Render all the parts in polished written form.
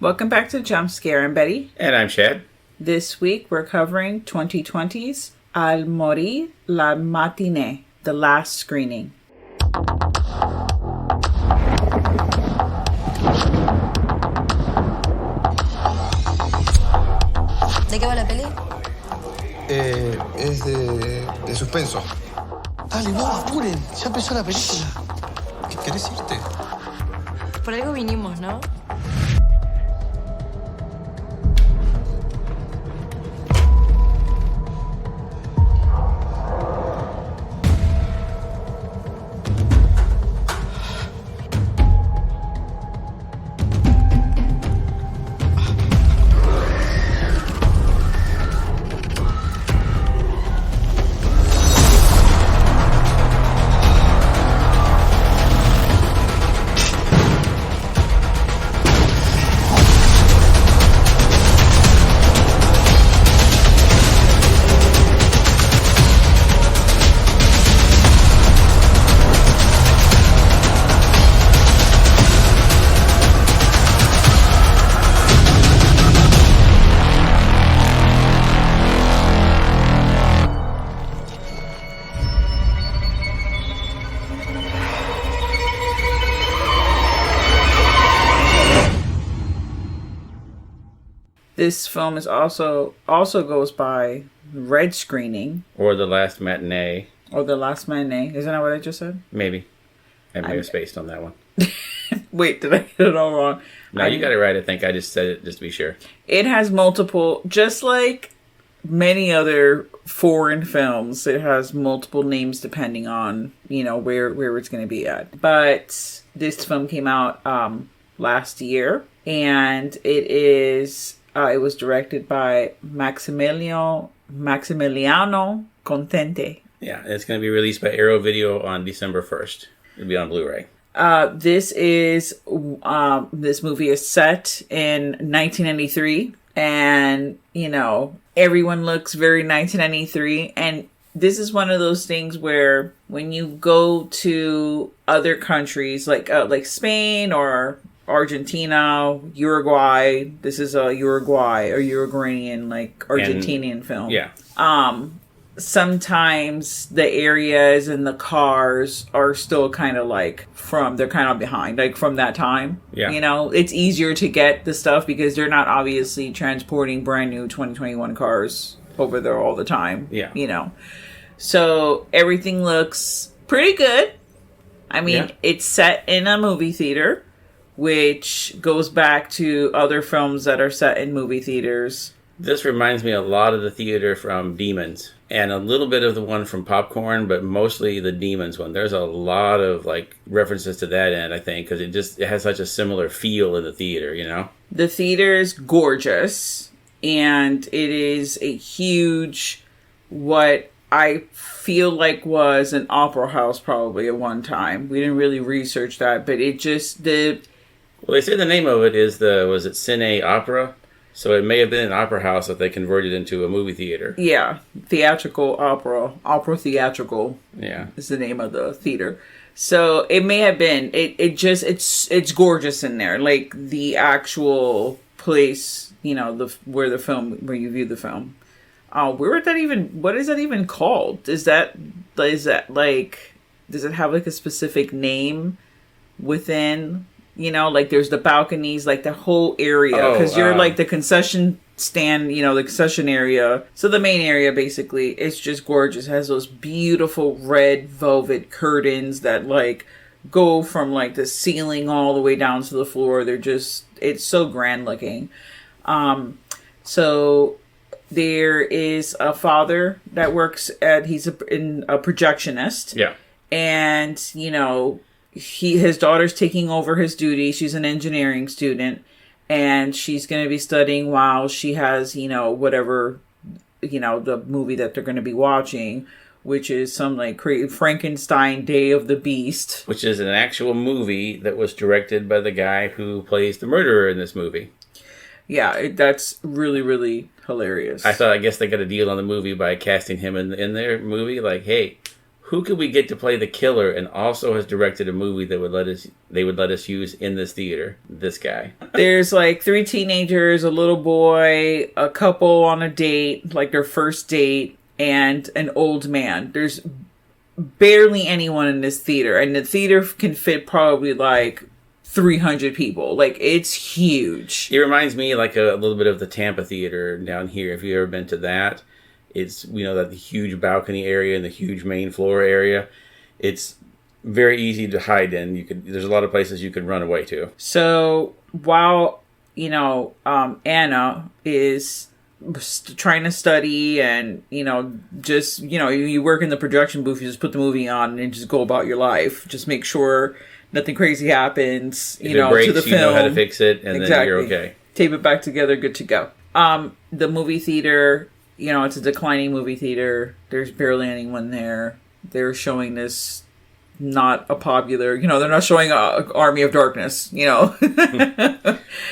Welcome back to Jump Scare. I'm Betty. And I'm Chad. This week we're covering 2020's Al Morir la Matinee, the last screening. ¿De qué va la peli? Es de suspenso. Dale, no, apuren. Ya empezó la película. ¿Querés irte? Por algo vinimos, ¿no? This film is also goes by Red Screening. Or The Last Matinee. Or The Last Matinee. Isn't that what I just said? Maybe. I may have spaced on that one. Wait, did I get it all wrong? No, you got it right, I think. I just said it just to be sure. It has multiple, just like many other foreign films, it has multiple names depending on, where it's going to be at. But this film came out last year, and it was directed by Maximiliano Contente. Yeah, it's going to be released by Arrow Video on December 1st. It'll be on Blu-ray. This movie is set in 1993, and, everyone looks very 1993, and this is one of those things where when you go to other countries, like Spain or Argentina, Uruguay. This is a Uruguay or Uruguayan, Argentinian film. Yeah. Sometimes the areas and the cars are still kind of they're kind of behind, from that time. Yeah. It's easier to get the stuff because they're not obviously transporting brand new 2021 cars over there all the time. Yeah. So everything looks pretty good. I mean, It's set in a movie theater, which goes back to other films that are set in movie theaters. This reminds me a lot of the theater from Demons, and a little bit of the one from Popcorn, but mostly the Demons one. There's a lot of references to that in it, I think, because it has such a similar feel in the theater, The theater is gorgeous, and it is a huge, what I feel like was an opera house probably at one time. We didn't really research that, but it just Well, they say the name of it is was it Cine Opera? So it may have been an opera house that they converted into a movie theater. Yeah, theatrical opera theatrical. Yeah, is the name of the theater. So it may have been. It's gorgeous in there. Like the actual place, where you view the film. What is that even called? Does it have a specific name within? There's the balconies, the whole area, because you're the concession stand, the concession area. So the main area, basically, it's just gorgeous. It has those beautiful red velvet curtains that go from the ceiling all the way down to the floor. It's so grand looking. So there is a father that works he's a projectionist. Yeah. And, his daughter's taking over his duty. She's an engineering student, and she's going to be studying while she has, whatever, the movie that they're going to be watching, which is some Frankenstein Day of the Beast. Which is an actual movie that was directed by the guy who plays the murderer in this movie. Yeah, that's really, really hilarious. I guess they got a deal on the movie by casting him in their movie. Hey, who could we get to play the killer and also has directed a movie that they would let us use in this theater? This guy. There's like 3 teenagers, a little boy, a couple on a date, like their first date, and an old man. There's barely anyone in this theater, and the theater can fit probably like 300 people. Like, it's huge. It reminds me like a little bit of the Tampa Theater down here. If you've ever been to that, it's, that the huge balcony area and the huge main floor area. It's very easy to hide in. There's a lot of places you could run away to. So while, Anna is trying to study and, just, you work in the production booth, you just put the movie on and just go about your life. Just make sure nothing crazy happens, if it breaks, to the film. You know how to fix it, and then you're okay. Tape it back together, good to go. The movie theater, it's a declining movie theater. There's barely anyone there. They're showing this not a popular, they're not showing Army of Darkness,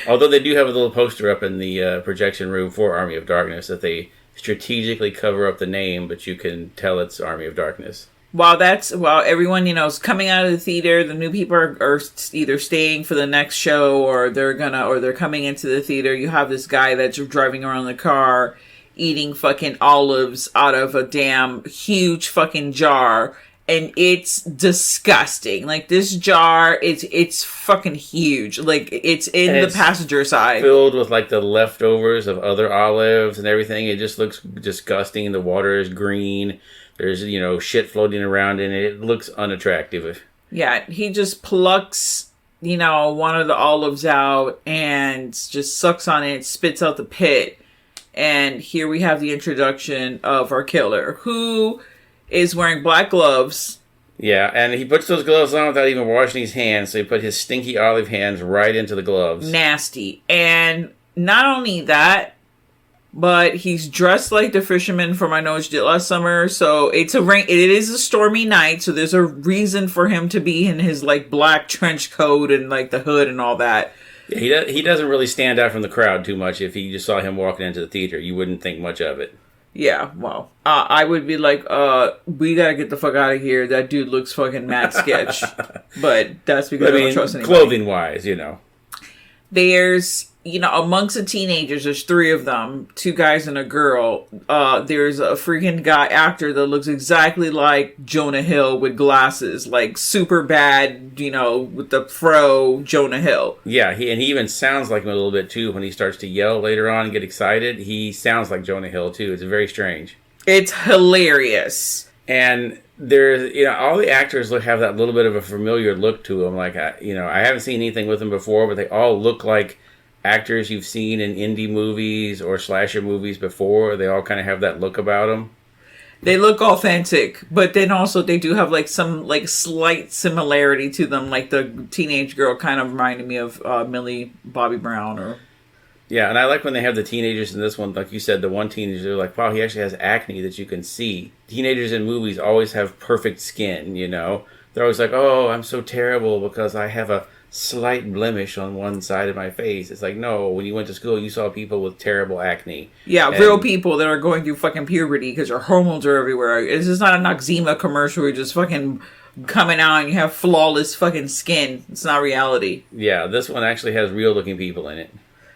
Although they do have a little poster up in the projection room for Army of Darkness that they strategically cover up the name, but you can tell it's Army of Darkness. While everyone, is coming out of the theater, the new people are either staying for the next show or they're coming into the theater. You have this guy that's driving around the car eating fucking olives out of a damn huge fucking jar. And it's disgusting. Like, this jar, it's fucking huge. Like, it's in the passenger side. Filled with, like, the leftovers of other olives and everything. It just looks disgusting. The water is green. There's, shit floating around in it. It looks unattractive. Yeah, he just plucks, one of the olives out and just sucks on it, spits out the pit. And here we have the introduction of our killer, who is wearing black gloves. Yeah, and he puts those gloves on without even washing his hands, so he put his stinky olive hands right into the gloves. Nasty. And not only that, but he's dressed like the fisherman from I Know What You Did Last Summer, so it is a stormy night, so there's a reason for him to be in his, like, black trench coat and, like, the hood and all that. Yeah, he doesn't really stand out from the crowd too much. If you just saw him walking into the theater, you wouldn't think much of it. Yeah, well, I would be like, we gotta get the fuck out of here. That dude looks fucking mad sketch. But that's because I don't trust anybody. Clothing-wise, There's, amongst the teenagers, there's 3 of them, 2 guys and a girl. There's a freaking actor that looks exactly like Jonah Hill with glasses, like super bad, with the fro Jonah Hill. Yeah, he even sounds like him a little bit too when he starts to yell later on and get excited. He sounds like Jonah Hill too. It's very strange. It's hilarious. And there's, all the actors have that little bit of a familiar look to them. Like, I haven't seen anything with them before, but they all look like actors you've seen in indie movies or slasher movies before. They all kind of have that look about them. They look authentic, but then also they do have like some like slight similarity to them. Like the teenage girl kind of reminded me of Millie Bobby Brown. Or yeah, and I like when they have the teenagers in this one. Like you said, the one teenager, they're like, wow, he actually has acne that you can see. Teenagers in movies always have perfect skin, They're always like, oh, I'm so terrible because I have a slight blemish on one side of my face. It's like, no, when you went to school, you saw people with terrible acne. Yeah, real people that are going through fucking puberty because your hormones are everywhere. This is not a Noxzema commercial where you're just fucking coming out and you have flawless fucking skin. It's not reality. Yeah, this one actually has real looking people in it.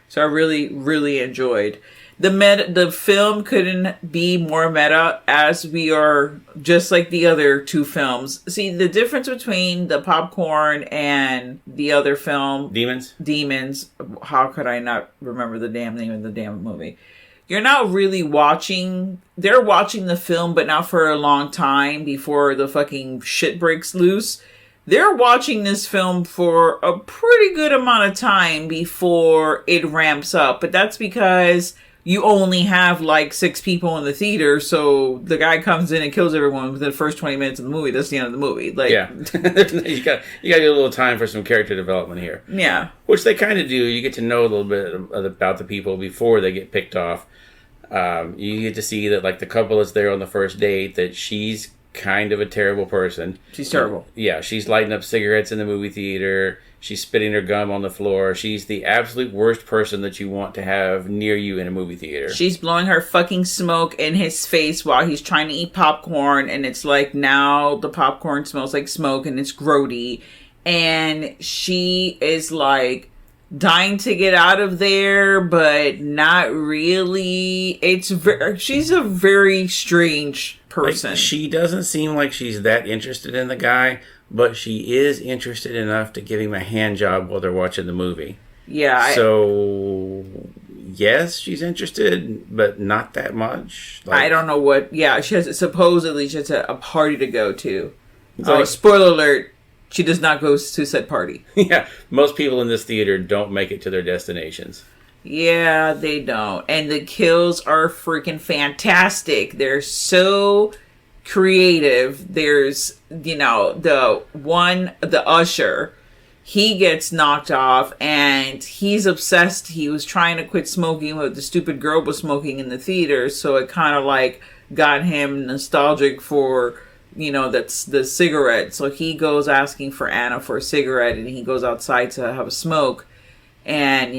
So I really, really enjoyed. The film couldn't be more meta, as we are just like the other 2 films. See, the difference between the Popcorn and the other film... Demons. How could I not remember the damn name of the damn movie? You're not really watching... They're watching the film, but not for a long time before the fucking shit breaks loose. They're watching this film for a pretty good amount of time before it ramps up. But that's because... you only have like 6 people in the theater, so the guy comes in and kills everyone within the first 20 minutes of the movie. That's the end of the movie. Like, yeah, you got a little time for some character development here. Yeah, which they kind of do. You get to know a little bit about the people before they get picked off. You get to see that like the couple that's there on the first date, that she's kind of a terrible person. She's terrible. Yeah, she's lighting up cigarettes in the movie theater. She's spitting her gum on the floor. She's the absolute worst person that you want to have near you in a movie theater. She's blowing her fucking smoke in his face while he's trying to eat popcorn, and it's like now the popcorn smells like smoke and it's grody. And she is like dying to get out of there, but not really. She's a very strange person. Like, she doesn't seem like she's that interested in the guy, but she is interested enough to give him a hand job while they're watching the movie. Yeah. So, yes, she's interested, but not that much. I don't know what. Yeah, she has a party to go to. Like, spoiler alert. She does not go to said party. Yeah, most people in this theater don't make it to their destinations. Yeah, they don't. And the kills are freaking fantastic. They're so creative. There's, the usher, he gets knocked off and he's obsessed. He was trying to quit smoking, but the stupid girl was smoking in the theater. So it kind of like got him nostalgic for... that's the cigarette. So he goes asking for Anna for a cigarette and he goes outside to have a smoke. And,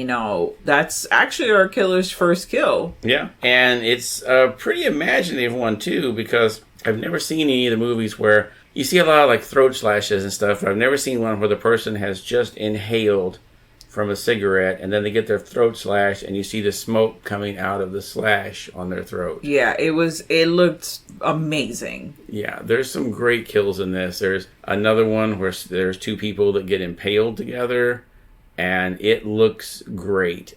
that's actually our killer's first kill. Yeah. And it's a pretty imaginative one, too, because I've never seen any of the movies where you see a lot of like throat slashes and stuff. But I've never seen one where the person has just inhaled from a cigarette and then they get their throat slashed and you see the smoke coming out of the slash on their throat. Yeah, it looked amazing. Yeah, there's some great kills in this. There's another one where there's two people that get impaled together and it looks great.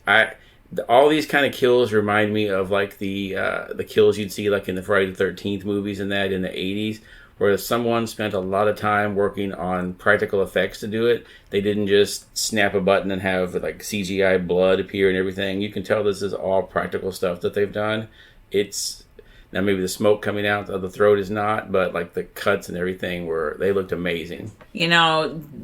All these kind of kills remind me of like the kills you'd see like in the Friday the 13th movies and that in the 80s. Where someone spent a lot of time working on practical effects to do it. They didn't just snap a button and have like CGI blood appear and everything. You can tell this is all practical stuff that they've done. Now maybe the smoke coming out of the throat is not, but like the cuts and everything they looked amazing.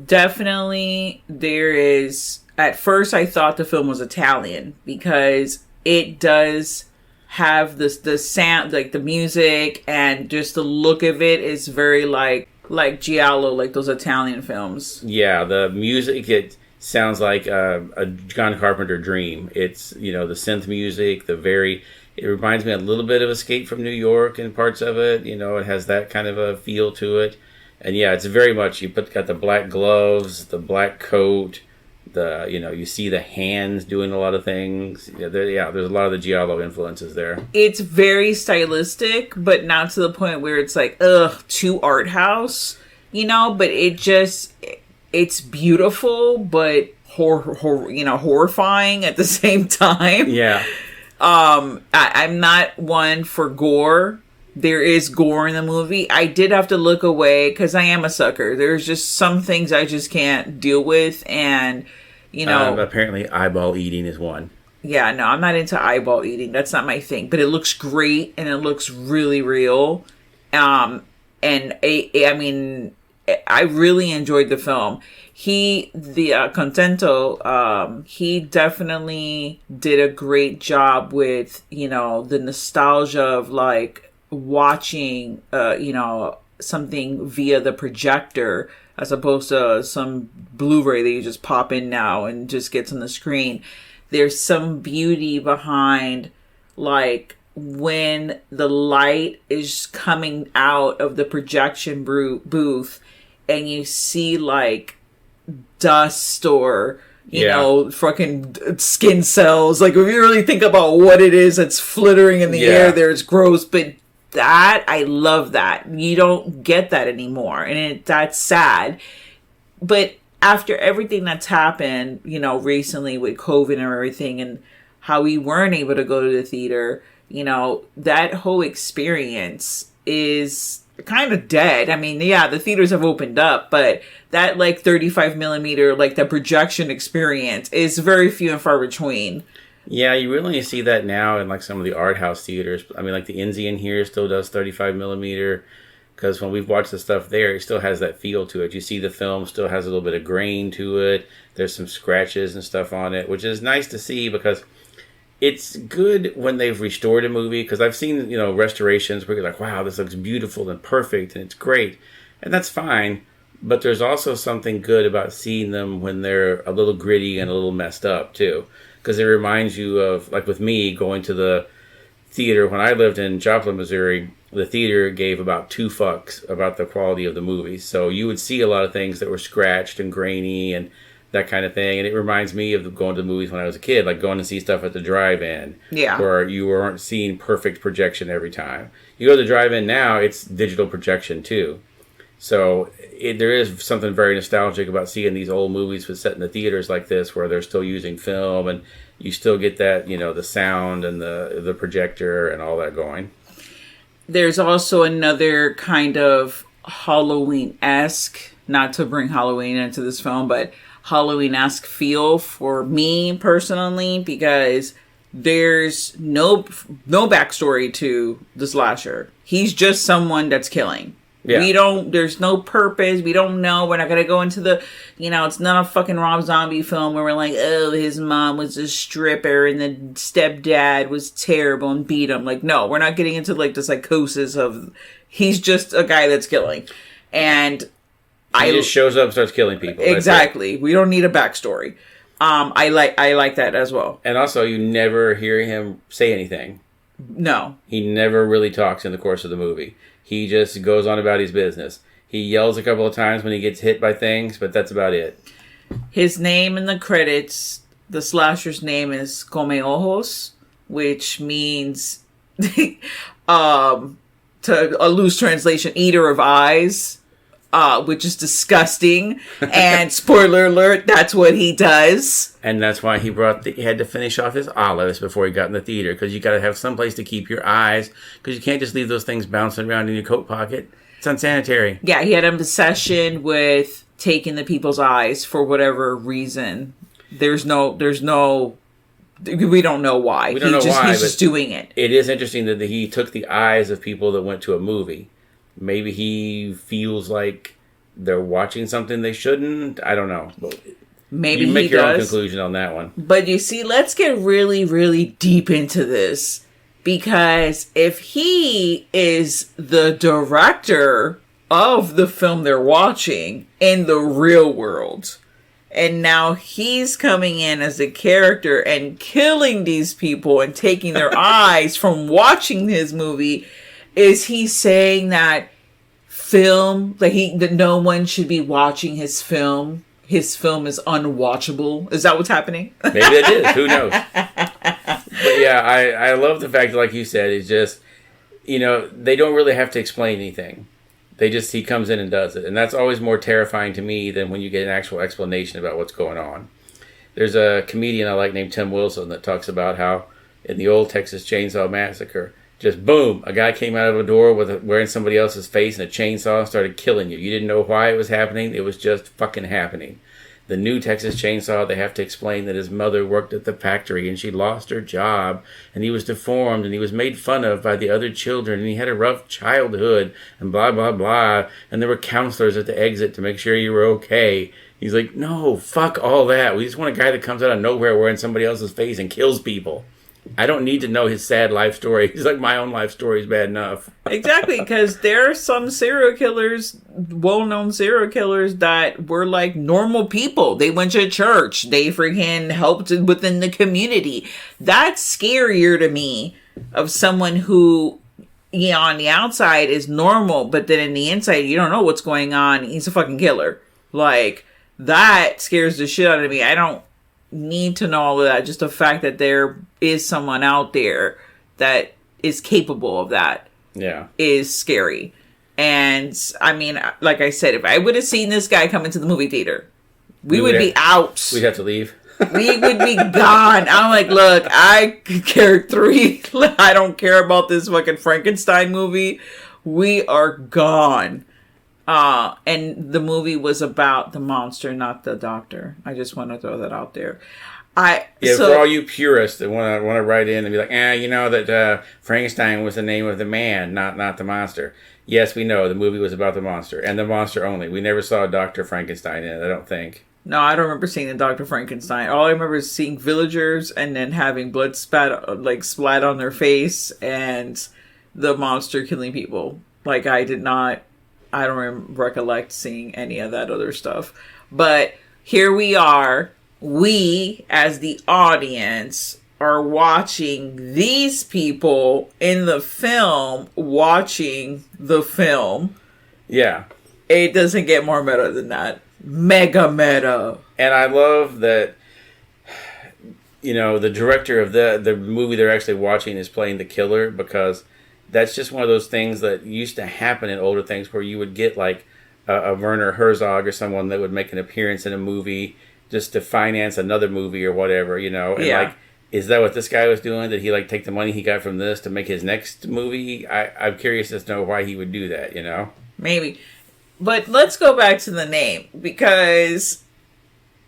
Definitely there is... At first I thought the film was Italian because it does... have the sound, like the music and just the look of it is very like Giallo, like those Italian films. Yeah, the music, it sounds like a John Carpenter dream. It's, the synth music, it reminds me a little bit of Escape from New York in parts of it. It has that kind of a feel to it. And yeah, it's very much, got the black gloves, the black coat, you see the hands doing a lot of things. There's a lot of the Giallo influences there. It's very stylistic, but not to the point where it's like, too art house, but it's beautiful, but horrifying at the same time. Yeah. I'm not one for gore. There is gore in the movie. I did have to look away because I am a sucker. There's just some things I just can't deal with, and apparently eyeball eating is one. Yeah, no, I'm not into eyeball eating. That's not my thing. But it looks great and it looks really real. I really enjoyed the film. Contento, he definitely did a great job with, the nostalgia of like watching, something via the projector as opposed to some Blu-ray that you just pop in now and just gets on the screen. There's some beauty behind like when the light is coming out of the projection booth and you see like dust or fucking skin cells. Like if you really think about what it is that's flittering in the air there, it's gross, but I love that. You don't get that anymore. And that's sad. But after everything that's happened, recently with COVID and everything and how we weren't able to go to the theater, that whole experience is kind of dead. I mean, yeah, the theaters have opened up, but that like 35 millimeter, like the projection experience is very few and far between. Yeah, you really see that now in like some of the art house theaters. I mean, like the Enzy in here still does 35 millimeter because when we've watched the stuff there, it still has that feel to it. You see the film still has a little bit of grain to it. There's some scratches and stuff on it, which is nice to see because It's good when they've restored a movie, because I've seen, restorations where you're like, wow, this looks beautiful and perfect and it's great. And that's fine. But there's also something good about seeing them when they're a little gritty and a little messed up, too. Because it reminds you of, like with me, going to the theater. When I lived in Joplin, Missouri, the theater gave about 2 fucks about the quality of the movies. So you would see a lot of things that were scratched and grainy and that kind of thing. And it reminds me of going to the movies when I was a kid, like going to see stuff at the drive-in. Yeah. Where you weren't seeing perfect projection every time. You go to the drive-in now, it's digital projection too. So there is something very nostalgic about seeing these old movies set in the theaters like this, where they're still using film and you still get that, the sound and the projector and all that going. There's also another kind of Halloween-esque, not to bring Halloween into this film, but Halloween-esque feel for me personally, because there's no backstory to the slasher. He's just someone that's killing. Yeah. There's no purpose. We don't know. We're not going to go into it's not a fucking Rob Zombie film where we're like, oh, his mom was a stripper and the stepdad was terrible and beat him. Like, no, we're not getting into like the psychosis of, he's just a guy that's killing. And he just shows up and starts killing people. Exactly. We don't need a backstory. I like that as well. And also, you never hear him say anything. No. He never really talks in the course of the movie. He just goes on about his business. He yells a couple of times when he gets hit by things, but that's about it. His name in the credits, the slasher's name is Come Ojos, which means, to a loose translation, eater of eyes, which is disgusting. And spoiler alert, that's what he does. And that's why he had to finish off his olives before he got in the theater, because you got to have some place to keep your eyes, because you can't just leave those things bouncing around in your coat pocket. It's unsanitary. Yeah, he had an obsession with taking the people's eyes for whatever reason. We don't know why. He's just doing it. It is interesting that he took the eyes of people that went to a movie. Maybe he feels like they're watching something they shouldn't. I don't know. Maybe you make your own conclusion on that one. But you see, let's get really, really deep into this. Because if he is the director of the film they're watching in the real world, and now he's coming in as a character and killing these people and taking their eyes from watching his movie, is he saying that that no one should be watching his film? His film is unwatchable. Is that what's happening? Maybe it is. Who knows? But yeah, I love the fact that, like you said, it's just, they don't really have to explain anything. He comes in and does it. And that's always more terrifying to me than when you get an actual explanation about what's going on. There's a comedian I like named Tim Wilson that talks about how in the old Texas Chainsaw Massacre, just boom, a guy came out of a door wearing somebody else's face and a chainsaw and started killing you. You didn't know why it was happening. It was just fucking happening. The new Texas Chainsaw, they have to explain that his mother worked at the factory and she lost her job and he was deformed and he was made fun of by the other children and he had a rough childhood and blah, blah, blah. And there were counselors at the exit to make sure you were okay. He's like, no, fuck all that. We just want a guy that comes out of nowhere wearing somebody else's face and kills people. I don't need to know his sad life story. He's like, my own life story is bad enough. Exactly, because there are some serial killers, well-known serial killers, that were like normal people. They went to church. They freaking helped within the community. That's scarier to me, of someone who, on the outside is normal, but then in the inside, you don't know what's going on. He's a fucking killer. Like, that scares the shit out of me. I don't need to know all of that. Just the fact that there is someone out there that is capable of that is scary. And I mean, like I said, if I would have seen this guy come into the movie theater, we would be out. We'd have to leave. We would be gone. I'm like, look, I could care 3. I don't care about this fucking Frankenstein movie. We are gone. And the movie was about the monster, not the doctor. I just want to throw that out there. For all you purists that want to write in and be like, that Frankenstein was the name of the man, not the monster. Yes, we know the movie was about the monster and the monster only. We never saw Dr. Frankenstein in it, I don't think. No, I don't remember seeing the Dr. Frankenstein. All I remember is seeing villagers and then having blood splat on their face and the monster killing people. Like, I don't recollect seeing any of that other stuff. But here we are. We, as the audience, are watching these people in the film watching the film. Yeah. It doesn't get more meta than that. Mega meta. And I love that, the director of the movie they're actually watching is playing the killer, because that's just one of those things that used to happen in older things where you would get like a Werner Herzog or someone that would make an appearance in a movie just to finance another movie or whatever, And like, is that what this guy was doing? Did he like take the money he got from this to make his next movie? I'm curious as to know why he would do that, Maybe. But let's go back to the name, because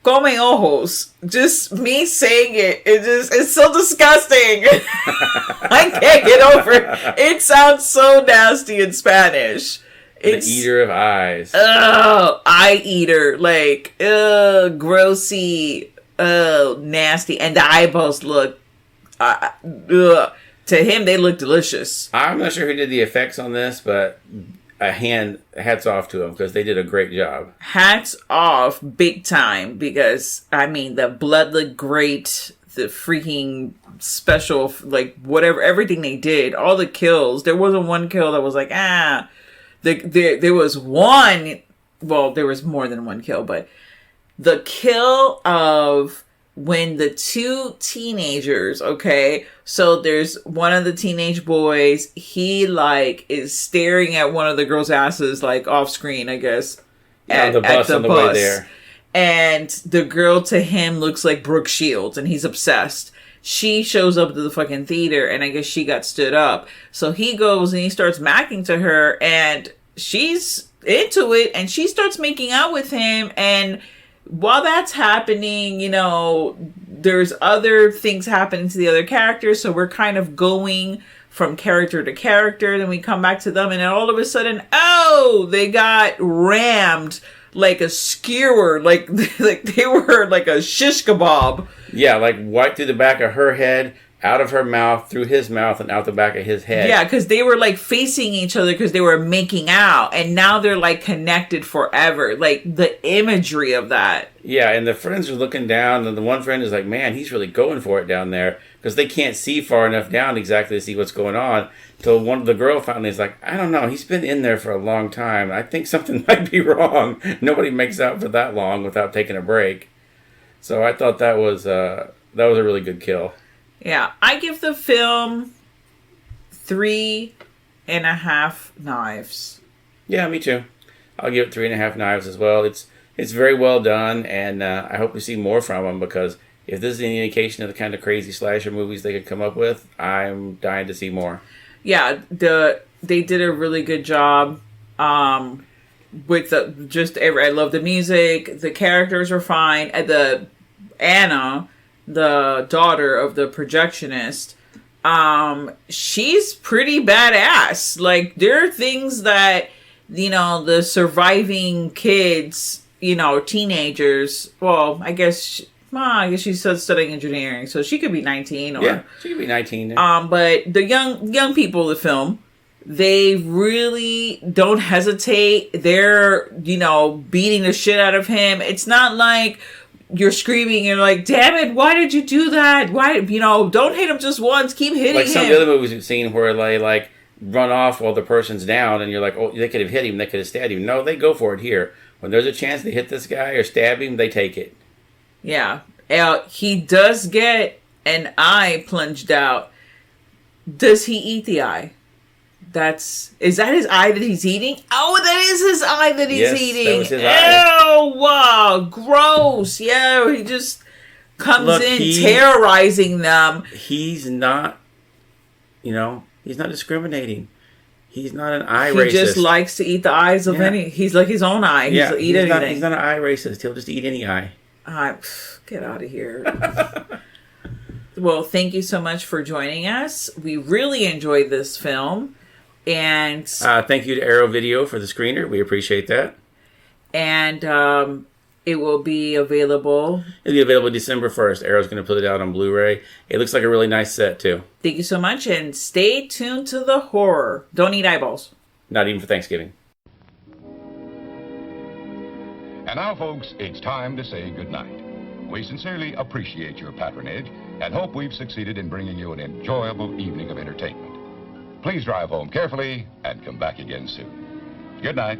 Come Ojos, just me saying it's so disgusting. I can't get over it. It sounds so nasty in Spanish. It's the eater of eyes. Oh, eye eater. Like, grossy. Oh, nasty. And the eyeballs look, to him, they look delicious. I'm not sure who did the effects on this, but hats off to them, because they did a great job. Hats off big time, because, I mean, the blood looked great. The freaking special, like, whatever, everything they did, all the kills. There wasn't one kill that was like, there was one, well, there was more than one kill, but the kill of when the two teenagers, okay, so there's one of the teenage boys, he like is staring at one of the girls' asses like off screen, I guess. Yeah, the bus on the way there. And the girl to him looks like Brooke Shields, and he's obsessed. She shows up to the fucking theater, and I guess she got stood up. So he goes and he starts macking to her, and she's into it, and she starts making out with him, and while that's happening, there's other things happening to the other characters, so we're kind of going from character to character, then we come back to them, and then all of a sudden, they got rammed like a skewer, like they were like a shish kebab. Yeah, like right through the back of her head, out of her mouth, through his mouth, and out the back of his head. Yeah, because they were like facing each other because they were making out, and now they're like connected forever. Like the imagery of that. Yeah, and the friends are looking down, and the one friend is like, man, he's really going for it down there, because they can't see far enough down exactly to see what's going on. Till one of the girl finally is like, I don't know, he's been in there for a long time. I think something might be wrong. Nobody makes out for that long without taking a break. So I thought that was a really good kill. Yeah, I give the film 3.5 knives. Yeah, me too. I'll give it 3.5 knives as well. It's very well done, and I hope we see more from them, because if this is any indication of the kind of crazy slasher movies they could come up with, I'm dying to see more. Yeah, they did a really good job with I love the music. The characters were fine. And Anna, the daughter of the projectionist, she's pretty badass. Like, there are things that, the surviving kids, teenagers, well, I guess she's studying engineering, so she could be 19 or... Yeah, she could be 19. But the young people of the film, they really don't hesitate. They're, beating the shit out of him. It's not like you're screaming and like, damn it, why did you do that? Why, don't hit him just once, keep hitting him. Like some of the other movies we've seen where they like run off while the person's down, and you're like, oh, they could have hit him, they could have stabbed him. No, they go for it here. When there's a chance to hit this guy or stab him, they take it. Yeah. He does get an eye plunged out. Does he eat the eye? Is that his eye that he's eating? Oh, that is his eye that he's eating. That was his eye. Ew, wow, gross. Yeah, he just comes terrorizing them. He's not, he's not discriminating. He's not an eye racist. He just likes to eat the eyes of any. He's like his own eye. Yeah, he's not an eye racist. He'll just eat any eye. Get out of here. Well, thank you so much for joining us. We really enjoyed this film. And thank you to Arrow Video for the screener. We appreciate that. And It will be available. It'll be available December 1st. Arrow's going to put it out on Blu-ray. It looks like a really nice set, too. Thank you so much, and stay tuned to the horror. Don't eat eyeballs. Not even for Thanksgiving. And now, folks, it's time to say goodnight. We sincerely appreciate your patronage and hope we've succeeded in bringing you an enjoyable evening of entertainment. Please drive home carefully and come back again soon. Good night.